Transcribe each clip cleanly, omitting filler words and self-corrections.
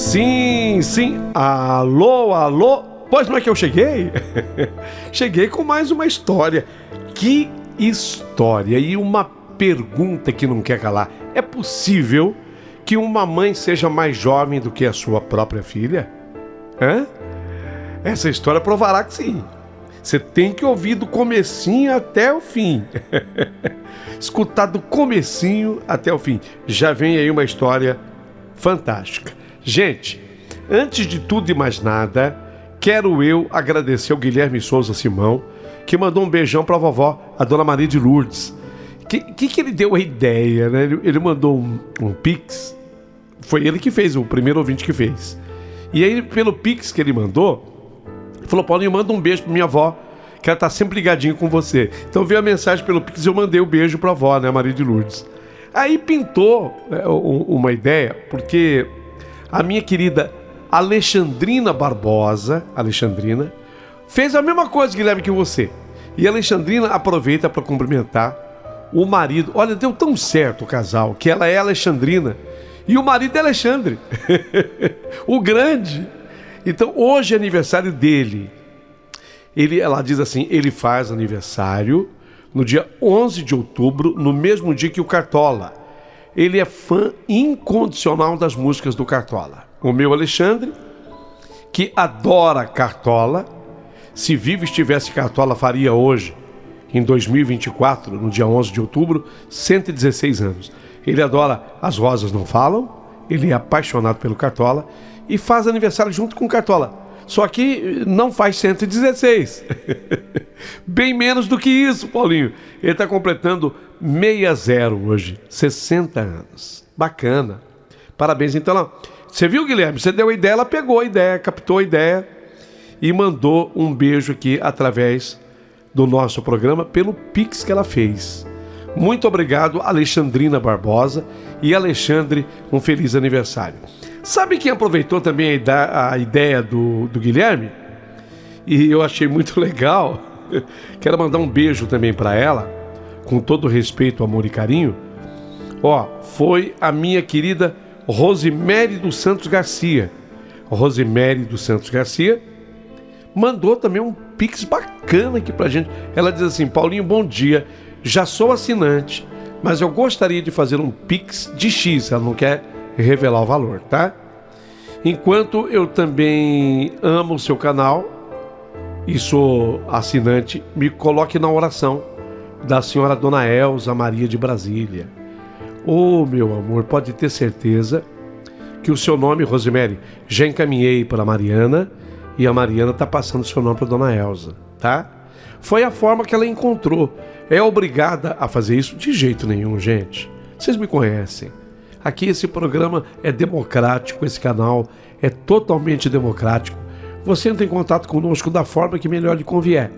Sim, sim. Alô, alô. Pois não é que eu cheguei? Cheguei com mais uma história. Que história! E uma pergunta que não quer calar. É possível que uma mãe seja mais jovem do que a sua própria filha? Hã? Essa história provará que sim. Você tem que ouvir do comecinho até o fim. Escutar do comecinho até o fim. Já vem aí uma história fantástica. Gente, antes de tudo e mais nada, quero eu agradecer ao Guilherme Souza Simão, que mandou um beijão para a vovó, a dona Maria de Lourdes. Que ele deu a ideia, né? Ele mandou um Pix. Foi ele que fez, o primeiro ouvinte que fez. E aí, pelo Pix que ele mandou, ele falou: Paulinho, manda um beijo pra minha avó, que ela tá sempre ligadinha com você. Então veio a mensagem pelo Pix e eu mandei o beijo pra avó, né, Maria de Lourdes. Aí pintou uma ideia, porque a minha querida Alexandrina Barbosa, fez a mesma coisa, Guilherme, que você. E a Alexandrina aproveita para cumprimentar o marido. Olha, deu tão certo o casal, que ela é Alexandrina e o marido é Alexandre, o grande. Então, hoje é aniversário dele. Ela diz assim, ele faz aniversário no dia 11 de outubro, no mesmo dia que o Cartola. Ele é fã incondicional das músicas do Cartola. O meu Alexandre, que adora Cartola. Se vivo estivesse Cartola, faria hoje, em 2024, no dia 11 de outubro, 116 anos. Ele adora As Rosas Não Falam, ele é apaixonado pelo Cartola e faz aniversário junto com o Cartola. Só que não faz 116. Bem menos do que isso, Paulinho. Ele está completando 60 hoje, 60 anos. Bacana. Parabéns. Então, você viu, Guilherme? Você deu a ideia, ela pegou a ideia, captou a ideia e mandou um beijo aqui através do nosso programa pelo Pix que ela fez. Muito obrigado, Alexandrina Barbosa, e Alexandre, um feliz aniversário. Sabe quem aproveitou também a ideia do Guilherme? E eu achei muito legal. Quero mandar um beijo também para ela, com todo respeito, amor e carinho. Foi a minha querida Rosemary dos Santos Garcia. Rosemary dos Santos Garcia mandou também um Pix bacana aqui pra gente. Ela diz assim: Paulinho, bom dia. Já sou assinante, mas eu gostaria de fazer um Pix de X. Ela não quer revelar o valor, tá? Enquanto eu também amo o seu canal e sou assinante, me coloque na oração da senhora Dona Elza Maria de Brasília. Meu amor, pode ter certeza que o seu nome, Rosemary, já encaminhei para a Mariana e a Mariana está passando o seu nome para a Dona Elza, tá? Foi a forma que ela encontrou. É obrigada a fazer isso? De jeito nenhum, gente. Vocês me conhecem. Aqui esse programa é democrático, esse canal é totalmente democrático. Você entra em contato conosco da forma que melhor lhe convier.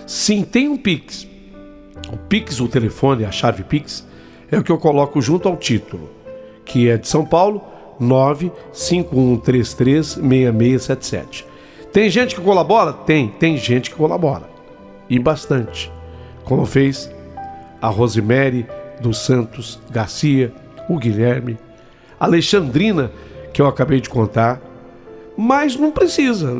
Sim, tem um Pix. O Pix, o telefone, a chave Pix, é o que eu coloco junto ao título, que é de São Paulo, 951336677. Tem gente que colabora? Tem gente que colabora. E bastante. Como fez a Rosemary dos Santos Garcia, o Guilherme, a Alexandrina, que eu acabei de contar. Mas não precisa.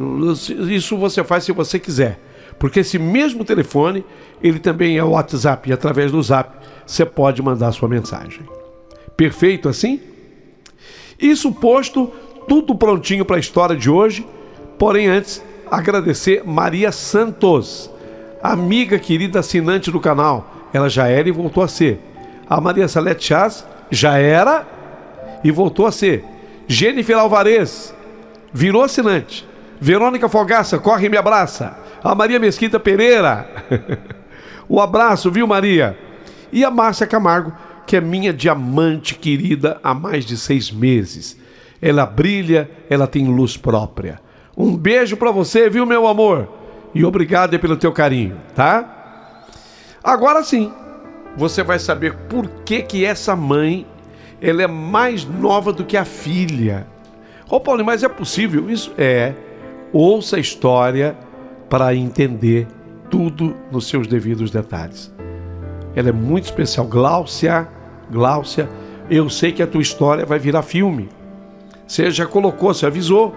Isso você faz se você quiser. Porque esse mesmo telefone, ele também é o WhatsApp. E através do Zap, você pode mandar sua mensagem. Perfeito assim? Isso posto, tudo prontinho para a história de hoje. Porém, antes, agradecer Maria Santos, amiga querida assinante do canal. Ela já era e voltou a ser. A Maria Salete Chaz já era e voltou a ser. Jennifer Alvarez virou assinante. Verônica Fogaça, corre e me abraça. A Maria Mesquita Pereira. O abraço, viu, Maria? E a Márcia Camargo, que é minha diamante querida há mais de 6 meses. Ela brilha, ela tem luz própria. Um beijo pra você, viu, meu amor? E obrigado pelo teu carinho, tá? Agora sim, você vai saber por que essa mãe, ela é mais nova do que a filha. Paulinho, mas é possível? Isso é. Ouça a história para entender tudo nos seus devidos detalhes. Ela é muito especial. Gláucia, eu sei que a tua história vai virar filme. Você já colocou, você avisou.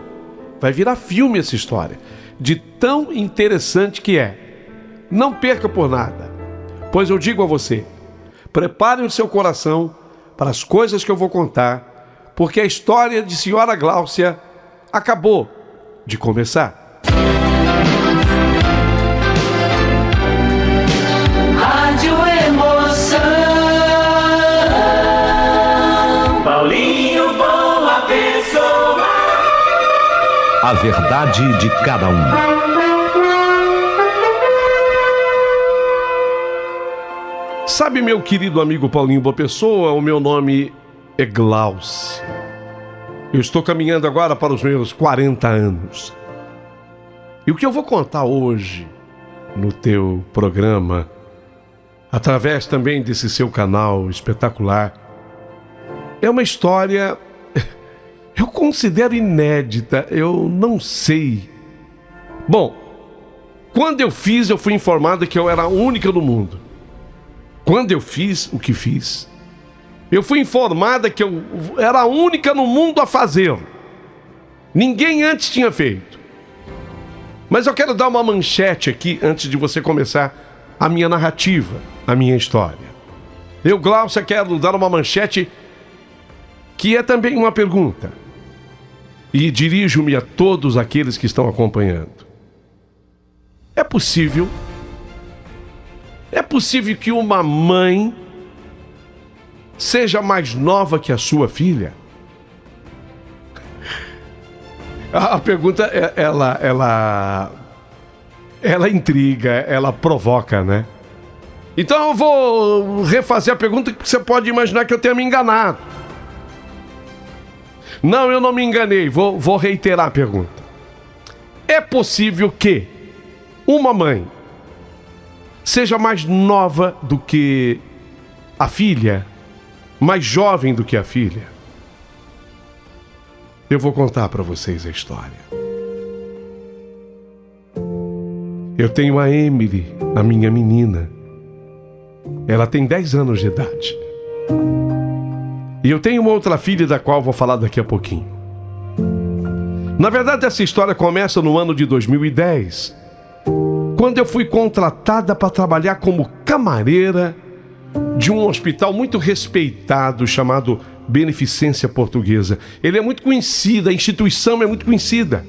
Vai virar filme essa história, de tão interessante que é. Não perca por nada, pois eu digo a você, prepare o seu coração para as coisas que eu vou contar, porque a história de Senhora Gláucia acabou de começar. Rádio Emoção, Paulinho Boa Pessoa. A verdade de cada um. Sabe, meu querido amigo Paulinho Boa Pessoa, o meu nome é Gláucia. Eu estou caminhando agora para os meus 40 anos. E o que eu vou contar hoje no teu programa, através também desse seu canal espetacular, é uma história, eu considero inédita, eu não sei. Bom, quando eu fiz, eu fui informado que eu era a única no mundo. Quando eu fiz o que fiz, eu fui informada que eu era a única no mundo a fazê-lo. Ninguém antes tinha feito. Mas eu quero dar uma manchete aqui antes de você começar a minha narrativa, a minha história. Eu, Gláucia, quero dar uma manchete que é também uma pergunta. E dirijo-me a todos aqueles que estão acompanhando. É possível que uma mãe seja mais nova que a sua filha? A pergunta, ela intriga, ela provoca, né? Então eu vou refazer a pergunta, porque você pode imaginar que eu tenha me enganado. Não, eu não me enganei, vou reiterar a pergunta. É possível que uma mãe seja mais nova do que a filha, mais jovem do que a filha? Eu vou contar para vocês a história. Eu tenho a Emily, a minha menina. Ela tem 10 anos de idade. E eu tenho uma outra filha da qual vou falar daqui a pouquinho. Na verdade, essa história começa no ano de 2010, quando eu fui contratada para trabalhar como camareira de um hospital muito respeitado chamado Beneficência Portuguesa. Ele é muito conhecido, a instituição é muito conhecida.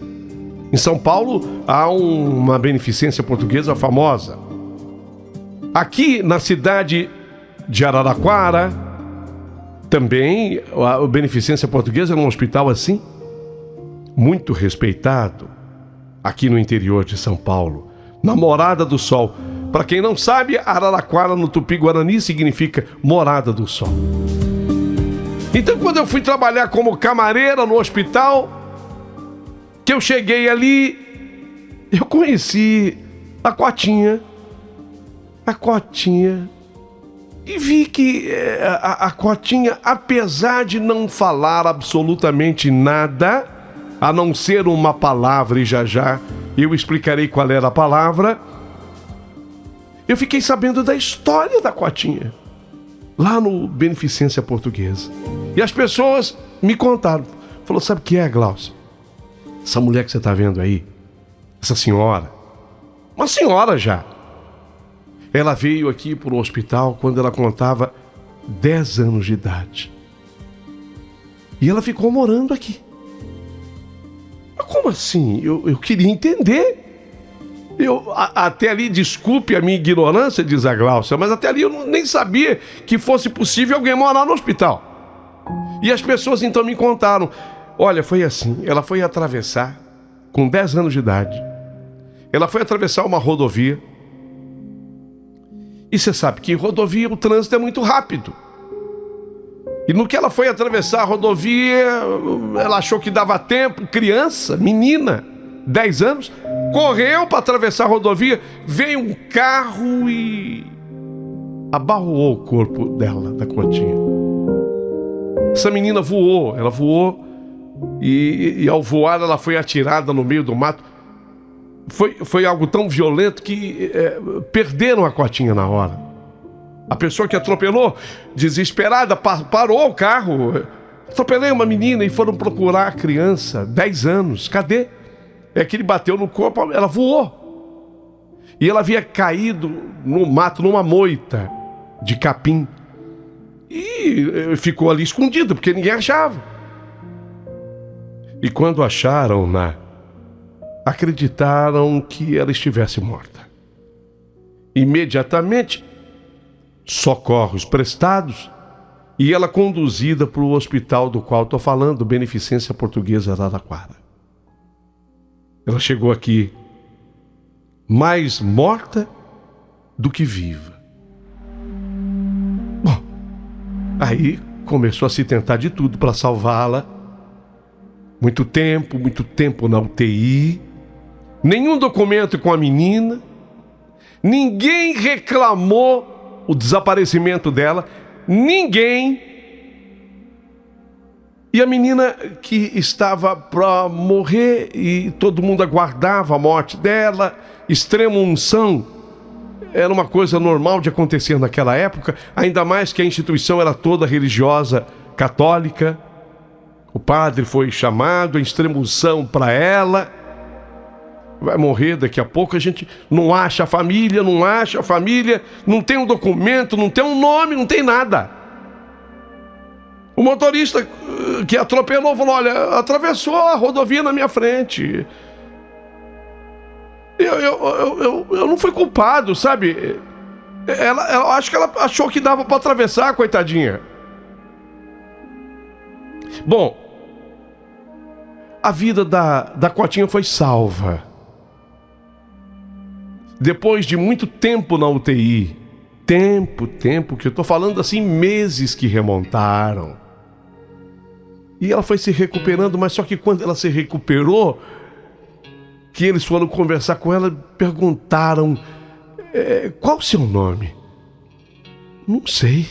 Em São Paulo há uma Beneficência Portuguesa famosa. Aqui na cidade de Araraquara, também a Beneficência Portuguesa é um hospital assim, muito respeitado, aqui no interior de São Paulo. Na Morada do Sol. Para quem não sabe, Araraquara no Tupi-Guarani significa Morada do Sol. Então, quando eu fui trabalhar como camareira no hospital, que eu cheguei ali, eu conheci a Cotinha, e vi que a Cotinha, apesar de não falar absolutamente nada, a não ser uma palavra, e já eu explicarei qual era a palavra, eu fiquei sabendo da história da Cotinha, lá no Beneficência Portuguesa. E as pessoas me contaram. Falou, sabe o que é, Gláucia? Essa mulher que você está vendo aí, essa senhora, uma senhora já, ela veio aqui para o hospital quando ela contava 10 anos de idade. E ela ficou morando aqui. Mas como assim? Eu queria entender. Até ali, desculpe a minha ignorância, diz a Gláucia, mas até ali eu nem sabia que fosse possível alguém morar no hospital. E as pessoas então me contaram. Olha, foi assim, ela foi atravessar, com 10 anos de idade, ela foi atravessar uma rodovia. E você sabe que em rodovia o trânsito é muito rápido. E no que ela foi atravessar a rodovia, ela achou que dava tempo, criança, menina, 10 anos, correu para atravessar a rodovia, veio um carro e abarroou o corpo dela, da Cotinha. Essa menina voou, ela voou e ao voar ela foi atirada no meio do mato. Foi algo tão violento que perderam a Cotinha na hora. A pessoa que atropelou, desesperada, parou o carro, Atropelei uma menina e foram procurar a criança, 10 anos. Cadê? É que ele bateu no corpo, ela voou. E ela havia caído no mato, numa moita de capim. E ficou ali escondida, porque ninguém achava. E quando acharam-na, acreditaram que ela estivesse morta. Imediatamente, socorros prestados, e ela conduzida para o hospital do qual estou falando, Beneficência Portuguesa Araraquara. Ela chegou aqui mais morta do que viva. Bom, aí começou a se tentar de tudo para salvá-la. Muito tempo na UTI. Nenhum documento com a menina. Ninguém reclamou o desaparecimento dela. Ninguém. E a menina que estava para morrer e todo mundo aguardava a morte dela, extrema unção, era uma coisa normal de acontecer naquela época, ainda mais que a instituição era toda religiosa, católica. O padre foi chamado, a extrema unção para ela. Vai morrer daqui a pouco, a gente não acha a família, não tem um documento, não tem um nome, não tem nada. O motorista que atropelou falou, olha, atravessou a rodovia na minha frente. Eu não fui culpado, sabe? Eu acho que ela achou que dava para atravessar, coitadinha. Bom, a vida da Cotinha foi salva. Depois de muito tempo na UTI, tempo, que eu tô falando assim, meses que remontaram. E ela foi se recuperando, mas só que quando ela se recuperou, que eles foram conversar com ela, perguntaram, qual o seu nome? Não sei.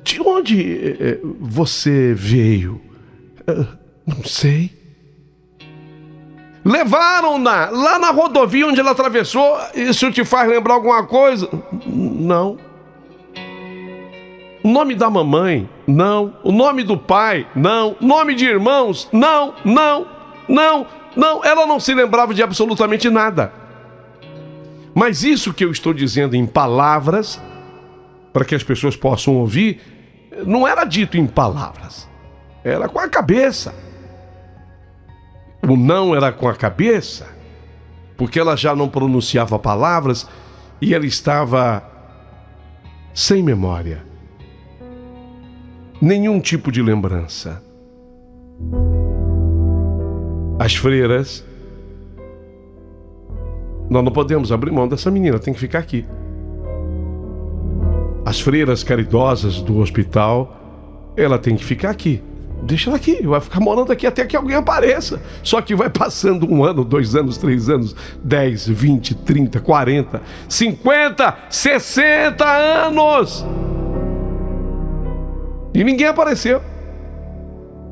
De onde você veio? Não sei. Levaram-na lá na rodovia onde ela atravessou. Isso te faz lembrar alguma coisa? Não. O nome da mamãe? Não. O nome do pai? Não. Nome de irmãos? Não. Ela não se lembrava de absolutamente nada. Mas isso que eu estou dizendo em palavras, para que as pessoas possam ouvir, não era dito em palavras. Era com a cabeça. O não era com a cabeça, porque ela já não pronunciava palavras e ela estava sem memória. Nenhum tipo de lembrança. As freiras, nós não podemos abrir mão dessa menina, tem que ficar aqui. As freiras caridosas do hospital, ela tem que ficar aqui. Deixa ela aqui, vai ficar morando aqui até que alguém apareça. Só que vai passando 1 ano, 2 anos, 3 anos, 10, 20, 30, 40, 50, 60 anos. E ninguém apareceu.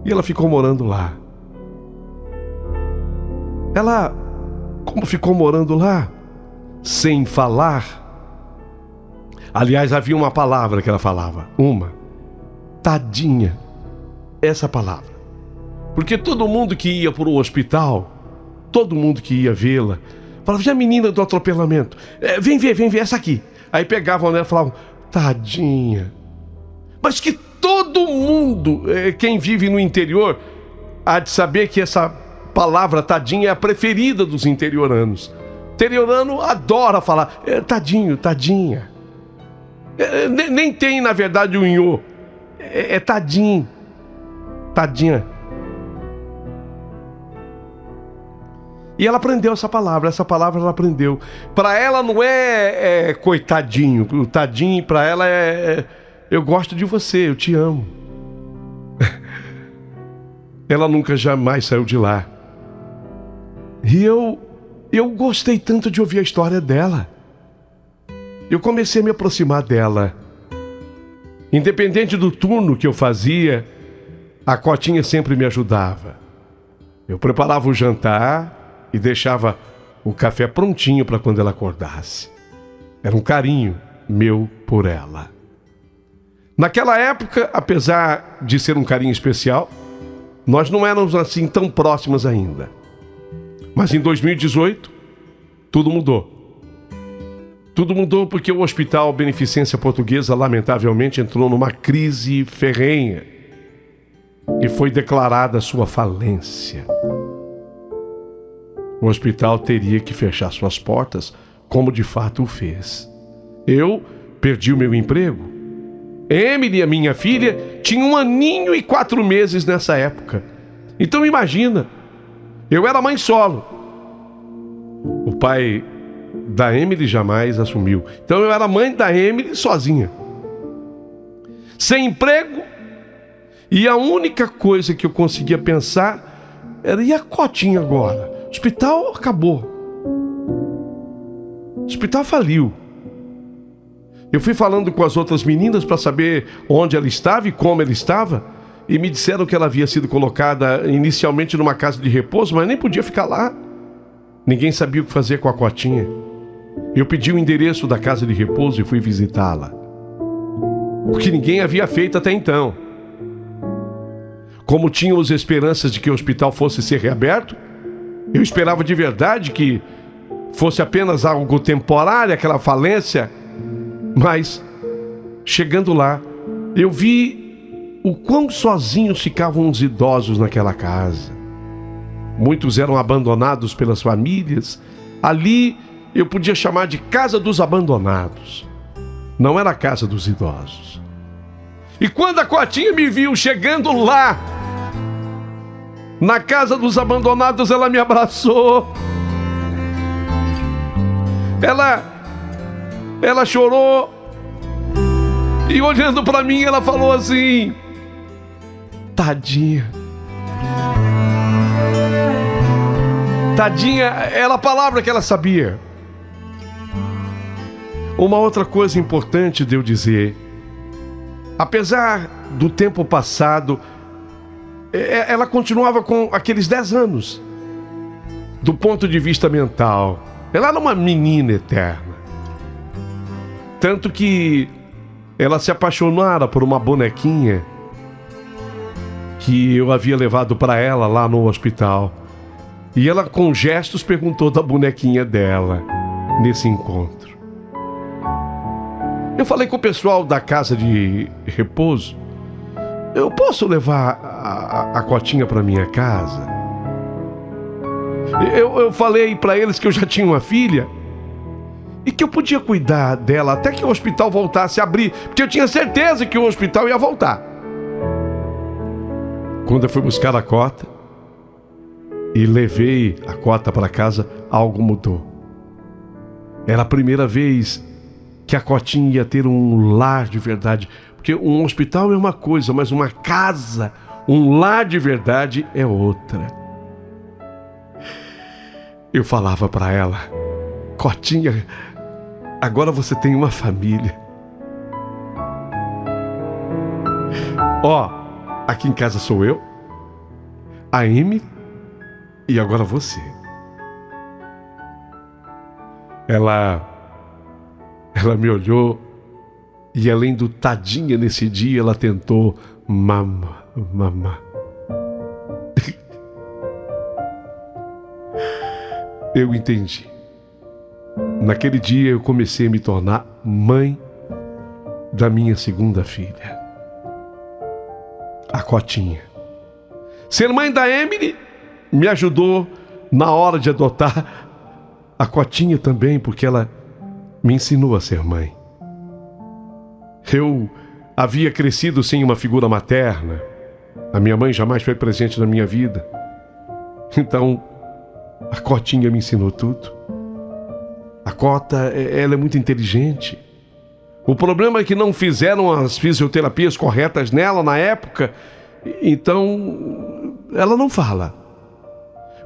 E ela ficou morando lá. Ela, como ficou morando lá, sem falar. Aliás, havia uma palavra que ela falava. Tadinha. Essa palavra. Porque todo mundo que ia para o hospital, todo mundo que ia vê-la, falava, e a menina do atropelamento? Vem ver, essa aqui. Aí pegavam nela e falavam, tadinha. Mas que todo mundo, quem vive no interior, há de saber que essa palavra tadinha é a preferida dos interioranos. Interiorano adora falar, tadinho, tadinha. Nem tem, na verdade, o inhô. É tadinho. Tadinha. E ela aprendeu essa palavra ela aprendeu. Para ela não é coitadinho, o tadinho para ela eu gosto de você, eu te amo. Ela nunca jamais saiu de lá. E eu gostei tanto de ouvir a história dela. Eu comecei a me aproximar dela. Independente do turno que eu fazia, a Cotinha sempre me ajudava. Eu preparava o jantar e deixava o café prontinho para quando ela acordasse. Era um carinho meu por ela. Naquela época, apesar de ser um carinho especial, nós não éramos assim tão próximas ainda. Mas em 2018, tudo mudou. Tudo mudou porque o Hospital Beneficência Portuguesa, lamentavelmente, entrou numa crise ferrenha e foi declarada sua falência. O hospital teria que fechar suas portas, como de fato o fez. Eu perdi o meu emprego. Emily, a minha filha, tinha 1 aninho e 4 meses nessa época. Então imagina, eu era mãe solo. O pai da Emily jamais assumiu. Então eu era mãe da Emily sozinha. Sem emprego. E a única coisa que eu conseguia pensar era, e a cotinha agora? O hospital acabou. O hospital faliu. Eu fui falando com as outras meninas para saber onde ela estava e como ela estava, e me disseram que ela havia sido colocada inicialmente numa casa de repouso, mas nem podia ficar lá. Ninguém sabia o que fazer com a cotinha. Eu pedi o endereço da casa de repouso e fui visitá-la, o que ninguém havia feito até então. Como tínhamos esperanças de que o hospital fosse ser reaberto, eu esperava de verdade que fosse apenas algo temporário, aquela falência. Mas, chegando lá, eu vi o quão sozinhos ficavam os idosos naquela casa. Muitos eram abandonados pelas famílias. Ali eu podia chamar de casa dos abandonados. Não era a casa dos idosos. E quando a cotinha me viu chegando lá, na casa dos abandonados, ela me abraçou. Ela chorou. E olhando para mim, ela falou assim: tadinha. Tadinha era a palavra que ela sabia. Uma outra coisa importante de eu dizer: apesar do tempo passado, ela continuava com aqueles 10 anos. Do ponto de vista mental, ela era uma menina eterna. Tanto que ela se apaixonara por uma bonequinha que eu havia levado para ela lá no hospital. E ela, com gestos, perguntou da bonequinha dela nesse encontro. Eu falei com o pessoal da casa de repouso: eu posso levar a cotinha para minha casa? Eu falei para eles que eu já tinha uma filha e que eu podia cuidar dela até que o hospital voltasse a abrir, porque eu tinha certeza que o hospital ia voltar. Quando eu fui buscar a cota e levei a cota para casa, algo mudou. Era a primeira vez que a cotinha ia ter um lar de verdade, porque um hospital é uma coisa, mas uma casa, um lar de verdade é outra. Eu falava para ela: cotinha, agora você tem uma família. Ó, aqui em casa sou eu, a Amy e agora você. Ela me olhou e, além do tadinha nesse dia, ela tentou mamar. Eu entendi. Naquele dia eu comecei a me tornar mãe da minha segunda filha, a cotinha. Ser mãe da Emily me ajudou na hora de adotar a cotinha também, porque ela me ensinou a ser mãe. Eu havia crescido sem uma figura materna. A minha mãe jamais foi presente na minha vida. Então, a cotinha me ensinou tudo. A cota, ela é muito inteligente. O problema é que não fizeram as fisioterapias corretas nela na época, então ela não fala.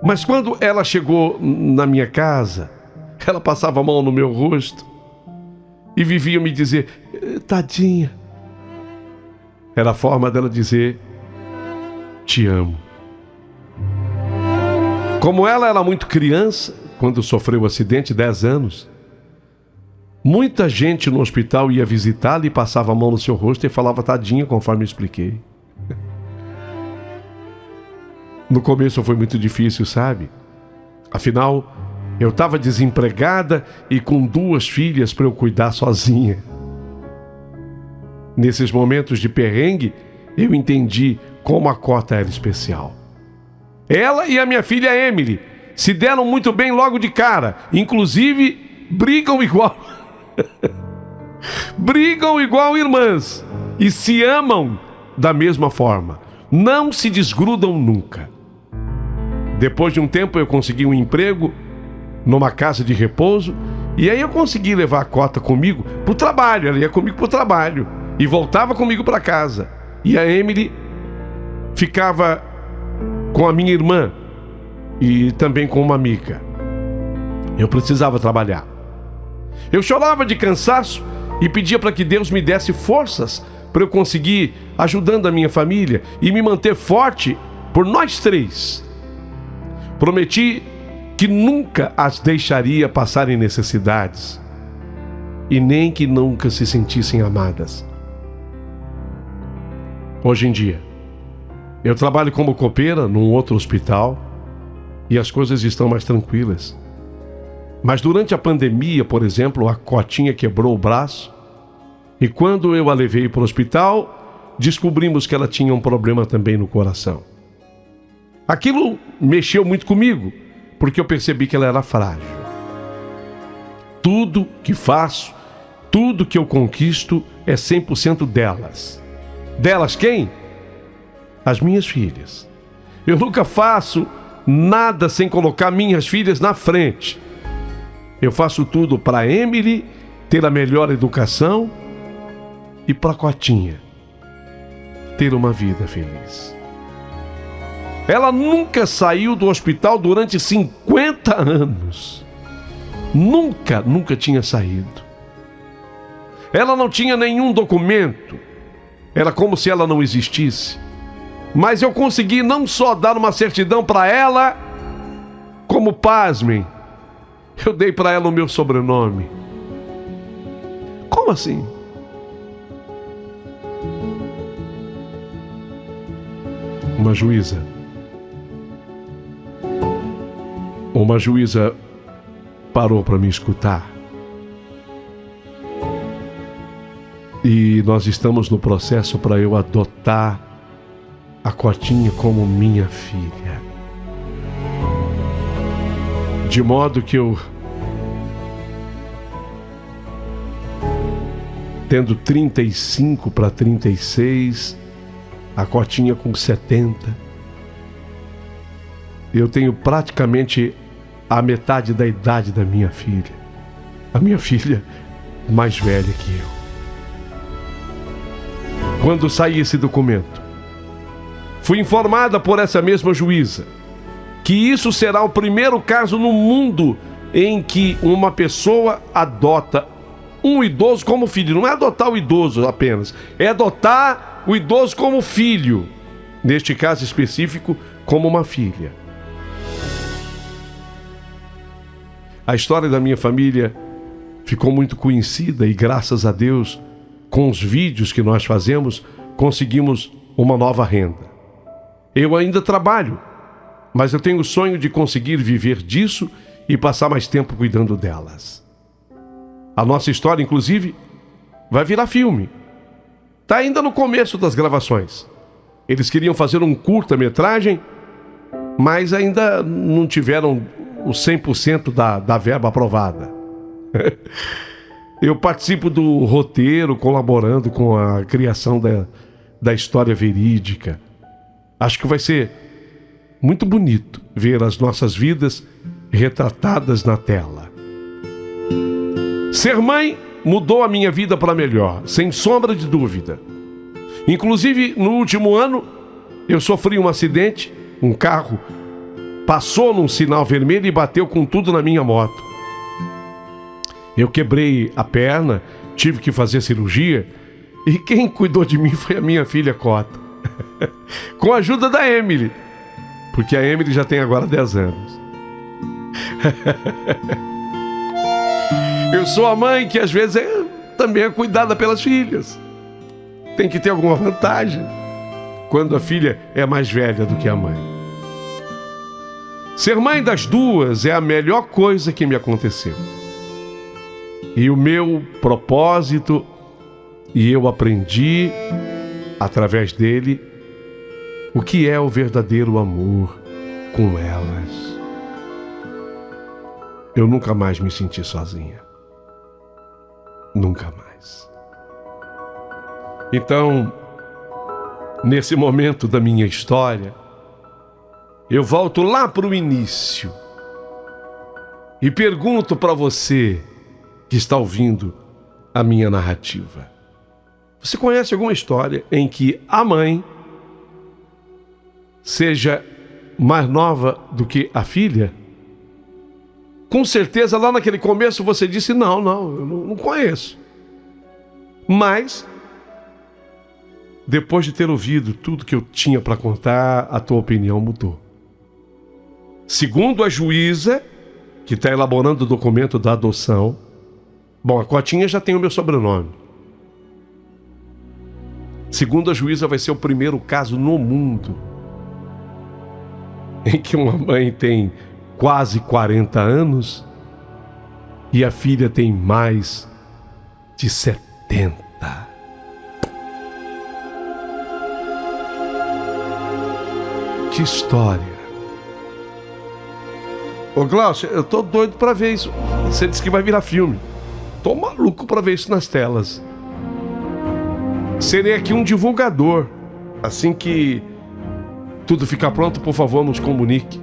Mas quando ela chegou na minha casa, ela passava a mão no meu rosto e vivia me dizer: tadinha. Era a forma dela dizer: te amo. Como ela era muito criança, quando sofreu o acidente, 10 anos, Muita gente no hospital ia visitá-la e passava a mão no seu rosto e falava tadinha, conforme eu expliquei. No começo foi muito difícil, sabe? Afinal, eu estava desempregada e com 2 filhas para eu cuidar sozinha. Nesses momentos de perrengue, eu entendi como a Cota era especial. Ela e a minha filha Emily se deram muito bem logo de cara. Inclusive, brigam igual. Brigam igual irmãs. E se amam da mesma forma. Não se desgrudam nunca. Depois de um tempo eu consegui um emprego numa casa de repouso. E aí eu consegui levar a Cota comigo pro trabalho. Ela ia comigo pro trabalho. E voltava comigo para casa. E a Emily ficava com a minha irmã e também com uma amiga. Eu precisava trabalhar. Eu chorava de cansaço e pedia para que Deus me desse forças para eu conseguir ajudando a minha família e me manter forte por nós 3. Prometi que nunca as deixaria passarem necessidades e nem que nunca se sentissem amadas. Hoje em dia, eu trabalho como copeira num outro hospital e as coisas estão mais tranquilas. Mas durante a pandemia, por exemplo, a Cotinha quebrou o braço e quando eu a levei para o hospital, descobrimos que ela tinha um problema também no coração. Aquilo mexeu muito comigo, porque eu percebi que ela era frágil. Tudo que faço, tudo que eu conquisto é 100% delas. Delas quem? As minhas filhas. Eu nunca faço nada sem colocar minhas filhas na frente. Eu faço tudo para Emily ter a melhor educação e para Cotinha ter uma vida feliz. Ela nunca saiu do hospital durante 50 anos. Nunca tinha saído. Ela não tinha nenhum documento. Era como se ela não existisse. Mas eu consegui não só dar uma certidão para ela, como, pasmem, eu dei para ela o meu sobrenome. Como assim? Uma juíza parou para me escutar. E nós estamos no processo para eu adotar a Cotinha como minha filha. De modo que eu, tendo 35 para 36, a Cotinha com 70, eu tenho praticamente a metade da idade da minha filha. A minha filha mais velha que eu. Quando saí esse documento, fui informada por essa mesma juíza que isso será o primeiro caso no mundo em que uma pessoa adota um idoso como filho. Não é adotar o idoso apenas, é adotar o idoso como filho. Neste caso específico, como uma filha. A história da minha família ficou muito conhecida e, graças a Deus, com os vídeos que nós fazemos, conseguimos uma nova renda. Eu ainda trabalho, mas eu tenho o sonho de conseguir viver disso e passar mais tempo cuidando delas. A nossa história, inclusive, vai virar filme. Está ainda no começo das gravações. Eles queriam fazer um curta-metragem, mas ainda não tiveram o 100% da verba aprovada. Eu participo do roteiro, colaborando com a criação da história verídica. Acho que vai ser muito bonito ver as nossas vidas retratadas na tela. Ser mãe mudou a minha vida para melhor, sem sombra de dúvida. Inclusive, no último ano, eu sofri um acidente. Um carro passou num sinal vermelho e bateu com tudo na minha moto. Eu quebrei a perna, tive que fazer cirurgia, e quem cuidou de mim foi a minha filha Cota. Com a ajuda da Emily, porque a Emily já tem agora 10 anos. Eu sou a mãe que às vezes também é cuidada pelas filhas. Tem que ter alguma vantagem quando a filha é mais velha do que a mãe. Ser mãe das duas é a melhor coisa que me aconteceu. E o meu propósito, e eu aprendi através dele o que é o verdadeiro amor com elas. Eu nunca mais me senti sozinha. Nunca mais. Então, nesse momento da minha história, eu volto lá para o início e pergunto para você que está ouvindo a minha narrativa. Você conhece alguma história em que a mãe seja mais nova do que a filha? Com certeza lá naquele começo você disse, não, eu não conheço. Mas, depois de ter ouvido tudo que eu tinha para contar, a tua opinião mudou. Segundo a juíza, que está elaborando o documento da adoção, bom, a Cotinha já tem o meu sobrenome. Segundo a juíza, vai ser o primeiro caso no mundo em que uma mãe tem quase 40 anos e a filha tem mais de 70. Que história! Ô Glaucio, eu tô doido pra ver isso. Você disse que vai virar filme. Tô maluco pra ver isso nas telas. Serei aqui um divulgador. Assim que tudo ficar pronto, por favor, nos comunique.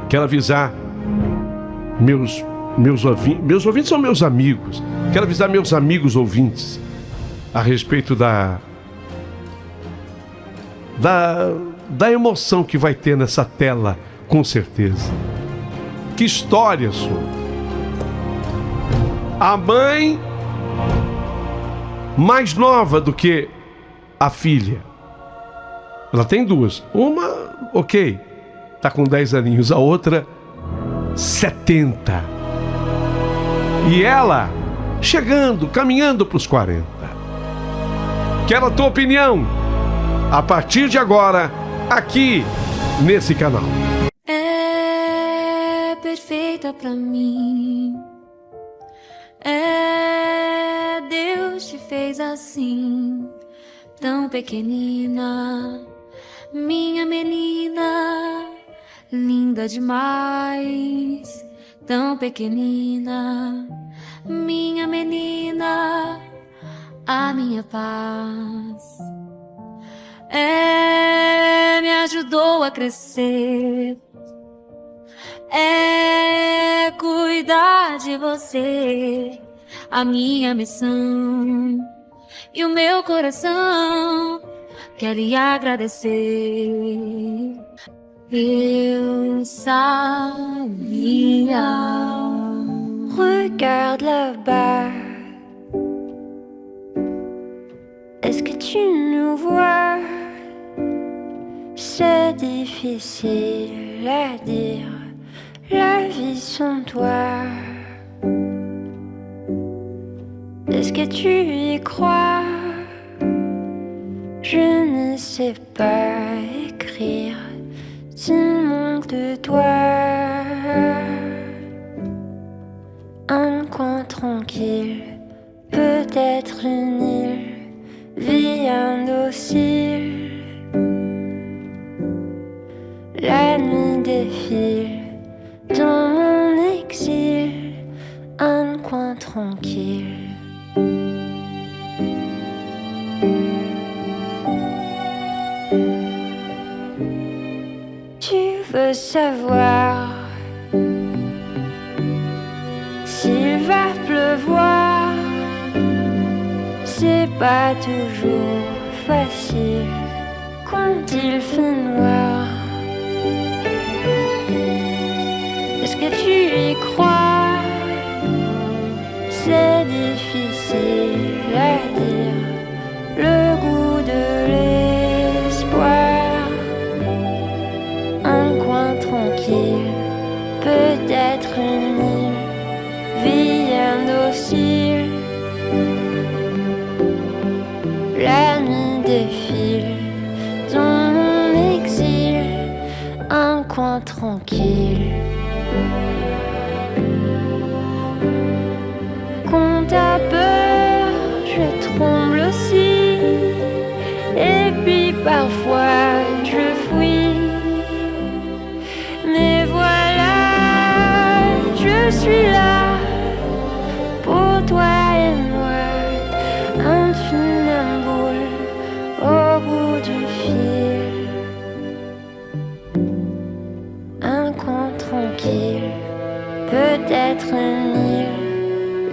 Quero avisar meus ouvintes são meus amigos. Quero avisar meus amigos ouvintes a respeito da emoção que vai ter nessa tela, com certeza. Que história, senhor! A mãe mais nova do que a filha. Ela tem duas. Uma, ok, tá com 10 aninhos. A outra, 70. E ela chegando, caminhando para os 40. Quero a tua opinião. A partir de agora, aqui nesse canal. É perfeita pra mim. Deus te fez assim, tão pequenina, minha menina, linda demais. Tão pequenina, minha menina, a minha paz. Me ajudou a crescer, cuidar de você, a minha missão. E o meu coração quer lhe agradecer. Eu sabia. Regarde là-bas. Est-ce que tu nous vois? C'est difficile à dire, la vie sans toi. Est-ce que tu y crois? Je ne sais pas écrire s'il manque de toi. Un coin tranquille, peut-être une île, vie indocile. La nuit défile dans mon exil, un coin tranquille. Tu veux savoir s'il va pleuvoir? C'est pas toujours facile quand il fait noir. Est-ce que tu y crois? C'est difficile à dire, le goût de l'espoir. Un coin tranquille, peut-être une île, vie coin tranquille. Quand t'as peur, je tremble aussi. Et puis parfois je fuis. Mais voilà, je suis là pour toi et moi, un funambule au bout du fil. Un coin tranquille, peut-être une île,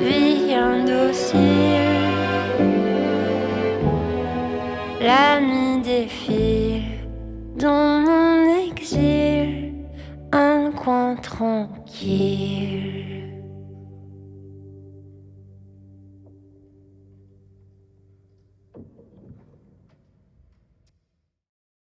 vie indocile. La nuit défile dans mon exil, un coin tranquille.